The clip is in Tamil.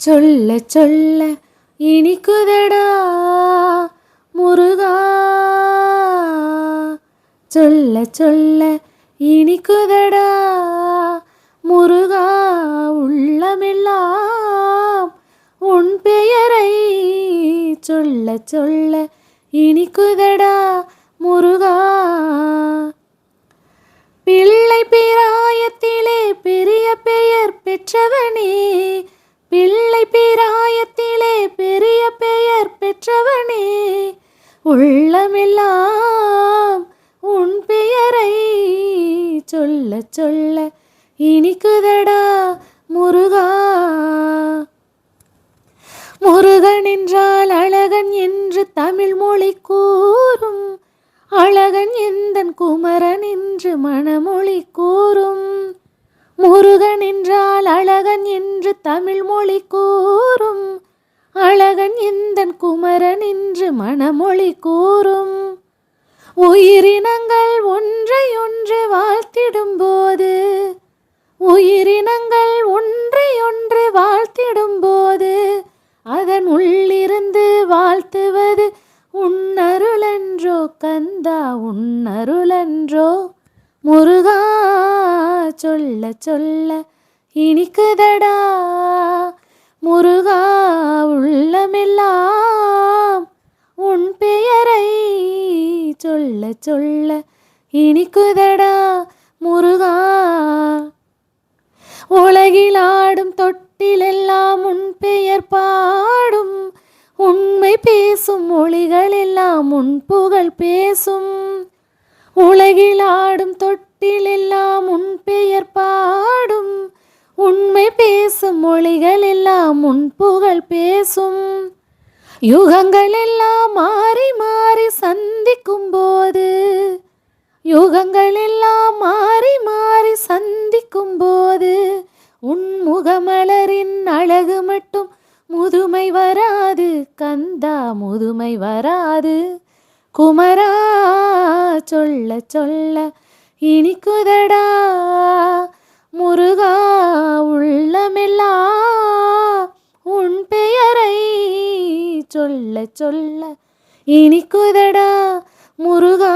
சொல்ல சொல்ல இனிக்குதடா முருகா, சொல்ல சொல்ல இனிக்குதடா முருகா, உள்ளமெல்லாம் உன் பெயரை சொல்ல சொல்ல இனிக்குதடா முருகா. பிள்ளை பிராயத்திலே பெரிய பெயர் பெற்றவனே, பிள்ளை பிராயத்திலே பெரிய பெயர் பெற்றவனே, உள்ளமெல்லாம் உன் பெயரை சொல்ல சொல்ல இனிக்குதடா முருகா. முருகன் என்றால் அழகன் என்று தமிழ் மொழி கூறும், அழகன் எந்தன் குமரன் என்று மணமொழி கூறும். முருகன் என்றால் அழகன் என்று தமிழ் மொழி கூறும், அழகன் எந்தன் குமரன் என்று மணமொழி கூறும். உயிரினங்கள் ஒன்றை ஒன்று வாழ்த்திடும் போது, உயிரினங்கள் ஒன்றை ஒன்று வாழ்த்திடும் போது, அதன் உள்ளிருந்து வாழ்த்துவது உன்னருளன்றோ கந்தா, உன்னருளன்றோ முருகா. சொல்ல சொல்ல இனிக்குதடா முருகா, உள்ளமெல்லாம் உன் பெயரை சொல்ல சொல்ல இனிக்குதடா முருகா. உலகில் ஆடும் தொட்டிலெல்லாம் உன் பெயர் பாடும், உண்மை பேசும் மொழிகள் எல்லாம் உன் புகழ் பேசும். உலகில் ஆடும் தொட்டிலெல்லாம் உன் பெயர் பாடும், உண்மை பேசும் மொழிகள் எல்லாம் உன் புகழ் பேசும். யுகங்கள் எல்லாம் மாறி மாறி சந்திக்கும் போது, யுகங்கள் எல்லாம் மாறி மாறி சந்திக்கும் போது, உன் முகமலரின் அழகு மட்டும் முதுமை வராது கந்தா, முதுமை வராது குமரா. சொல்ல சொல்ல இனிக்குதடா முருகா, உள்ளமெல்லாம் உன் பெயரை சொல்ல சொல்ல இனிக்குதடா முருகா.